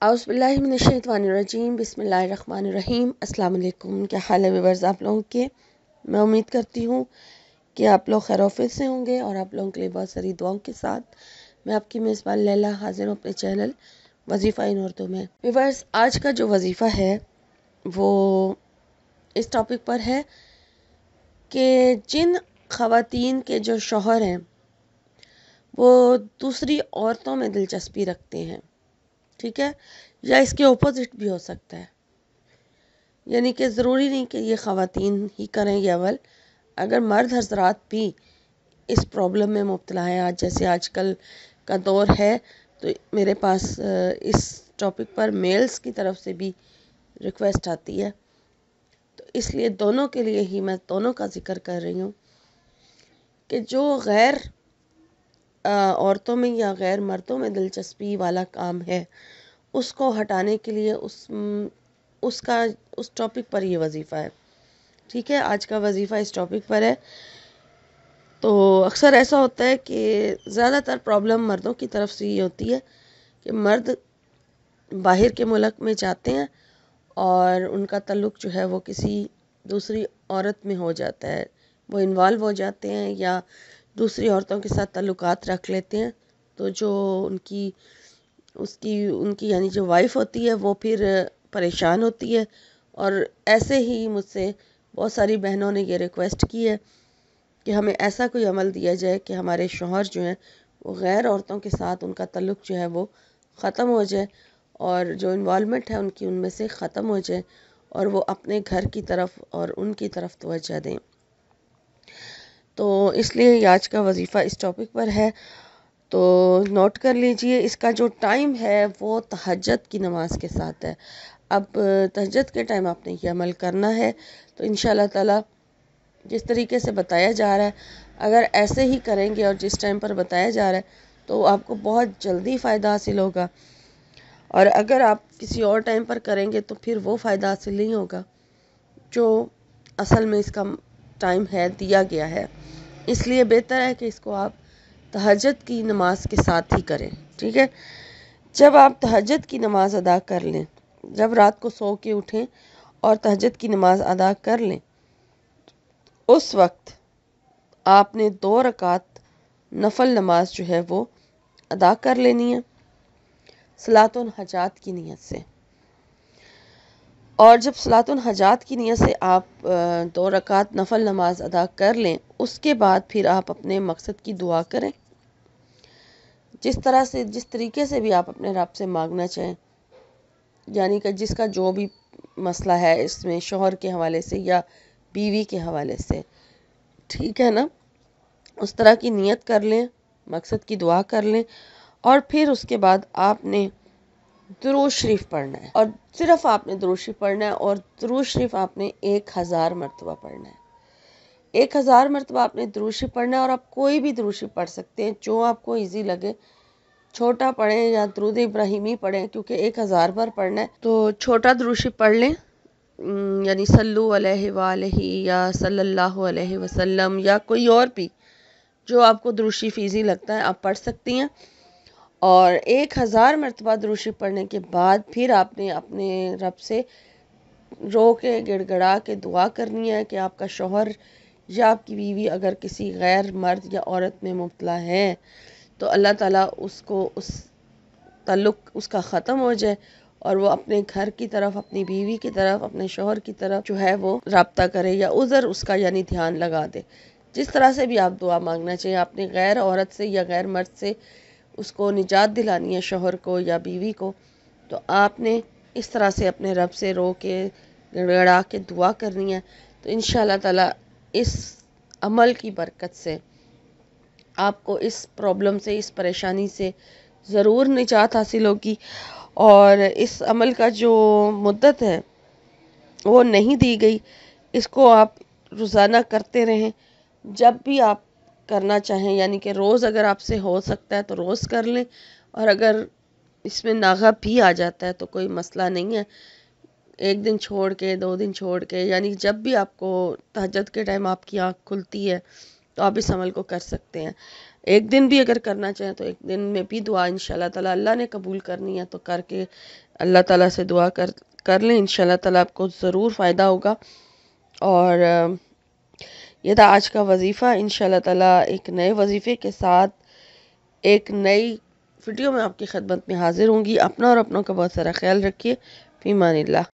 औज़ुबिल्लाहिमिनश्शैतानिर्रजीम बिस्मिल्लाहिर्रहमानिर्रहीम। अस्सलाम वालेकुम। क्या हाल है व्यूअर्स आप लोगों के? मैं उम्मीद करती हूँ कि आप लोग खैर-ओ-आफियत से होंगे और आप लोगों के लिए बहुत सारी दुआओं के साथ मैं आपकी मेज़बान लैला हाजिर हूँ अपने चैनल वजीफ़ा इन उर्दू में। व्यूअर्स, आज का जो वजीफ़ा है वो इस टॉपिक पर है कि जिन ख़वातीन के जो शौहर हैं वो दूसरी औरतों में दिलचस्पी रखते हैं, ठीक है, या इसके ऑपोजिट भी हो सकता है। यानी कि ज़रूरी नहीं कि ये ख़वातीन ही करें ये अमल, अगर मर्द हज़रात भी इस प्रॉब्लम में मुब्तला हैं, आज जैसे आजकल का दौर है, तो मेरे पास इस टॉपिक पर मेल्स की तरफ से भी रिक्वेस्ट आती है, तो इसलिए दोनों के लिए ही मैं दोनों का ज़िक्र कर रही हूँ कि जो गैर औरतों में या गैर मर्दों में दिलचस्पी वाला काम है उसको हटाने के लिए उस टॉपिक पर ये वजीफ़ा है, ठीक है। आज का वजीफ़ा इस टॉपिक पर है। तो अक्सर ऐसा होता है कि ज़्यादातर प्रॉब्लम मर्दों की तरफ से ये होती है कि मर्द बाहर के मुल्क में जाते हैं और उनका ताल्लुक़ जो है वो किसी दूसरी औरत में हो जाता है, वो इन्वॉल्व हो जाते हैं या दूसरी औरतों के साथ ताल्लुकात रख लेते हैं। तो जो उनकी यानी जो वाइफ़ होती है वो फिर परेशान होती है। और ऐसे ही मुझसे बहुत सारी बहनों ने ये रिक्वेस्ट की है कि हमें ऐसा कोई अमल दिया जाए कि हमारे शौहर जो हैं वो गैर औरतों के साथ उनका ताल्लुक़ जो है वो ख़त्म हो जाए और जो इन्वॉल्वमेंट है उनकी उनमें से ख़त्म हो जाए और वो अपने घर की तरफ और उनकी तरफ तवज्जो दें। तो इसलिए आज का वजीफ़ा इस टॉपिक पर है, तो नोट कर लीजिए। इसका जो टाइम है वो तहज्जुद की नमाज के साथ है। अब तहज्जुद के टाइम आपने ये अमल करना है, तो इंशाअल्लाह ताला जिस तरीके से बताया जा रहा है, अगर ऐसे ही करेंगे और जिस टाइम पर बताया जा रहा है तो आपको बहुत जल्दी फ़ायदा हासिल होगा। और अगर आप किसी और टाइम पर करेंगे तो फिर वो फ़ायदा हासिल नहीं होगा जो असल में इसका टाइम है दिया गया है। इसलिए बेहतर है कि इसको आप तहज्जुद की नमाज के साथ ही करें, ठीक है। जब आप तहज्जुद की नमाज अदा कर लें, जब रात को सो के उठें और तहज्जुद की नमाज अदा कर लें, उस वक्त आपने 2 रकात नफल नमाज जो है वो अदा कर लेनी है सलातुल हजात की नीयत से। और जब सलातुल हजात की नीयत से आप 2 रकात नफल नमाज अदा कर लें, उसके बाद फिर आप अपने मकसद की दुआ करें, जिस तरीके से भी आप अपने रब से मांगना चाहें, यानी कि जिसका जो भी मसला है इसमें शौहर के हवाले से या बीवी के हवाले से, ठीक है ना, उस तरह की नीयत कर लें, मकसद की दुआ कर लें और फिर उसके बाद आपने दुरूद शरीफ पढ़ना है। और सिर्फ आपने दुरूद शरीफ पढ़ना है और दुरूद शरीफ आपने 1000 मरतबा पढ़ना है। 1000 मरतबा आपने दुरूद शरीफ पढ़ना है और आप कोई भी दुरूद शरीफ पढ़ सकते हैं जो आपको ईजी लगे, छोटा पढ़ें या दुरूद इब्राहिमी पढ़ें, क्योंकि 1000 बार पढ़ना है तो छोटा दुरूद शरीफ पढ़ लें, यानी सल्लु अलैहि व अलैहि या सल्लल्लाहु अलैहि वसल्लम या कोई और भी जो आपको दुरूद शरीफ ईजी लगता है आप पढ़ सकती हैं। और 1000 मरतबा दुरूद शरीफ पढ़ने के बाद फिर आपने अपने रब से रो के गिड़गिड़ा के दुआ करनी है कि आपका शौहर या आपकी बीवी अगर किसी गैर मर्द या औरत में मुब्तला है तो अल्लाह ताला उसको उस ताल्लुक़ उसका ख़त्म हो जाए और वो अपने घर की तरफ, अपनी बीवी की तरफ, अपने शौहर की तरफ जो है वो राब्ता करे या उज़र उसका यानी ध्यान लगा दे। जिस तरह से भी आप दुआ मांगना चाहिए, आपने गैर औरत से या गैर मर्द से उसको निजात दिलानी है, शौहर को या बीवी को, तो आपने इस तरह से अपने रब से रो के गिड़गिड़ा के दुआ करनी है। तो इंशाअल्लाह ताला इस अमल की बरकत से आपको इस प्रॉब्लम से, इस परेशानी से ज़रूर निजात हासिल होगी। और इस अमल का जो मुद्दत है वो नहीं दी गई, इसको आप रोज़ाना करते रहें जब भी आप करना चाहें, यानी कि रोज़ अगर आपसे हो सकता है तो रोज़ कर लें और अगर इसमें नागा भी आ जाता है तो कोई मसला नहीं है, 1 दिन छोड़ के 2 दिन छोड़ के, यानी जब भी आपको तहज्जुद के टाइम आपकी आँख खुलती है तो आप इस अमल को कर सकते हैं। ایک دن بھی اگر کرنا چاہیں تو ایک دن میں بھی دعا انشاءاللہ تعالیٰ اللہ نے قبول کرنی ہے تو کر کے اللہ تعالیٰ سے دعا کر لیں، انشاءاللہ تعالیٰ آپ کو ضرور فائدہ ہوگا۔ اور یہ تھا آج کا وظیفہ۔ انشاءاللہ تعالیٰ ایک نئے وظیفے کے ساتھ ایک نئی ویڈیو میں آپ کی خدمت میں حاضر ہوں گی۔ اپنا اور اپنوں کا بہت سارا خیال رکھیے۔ فی امان اللہ۔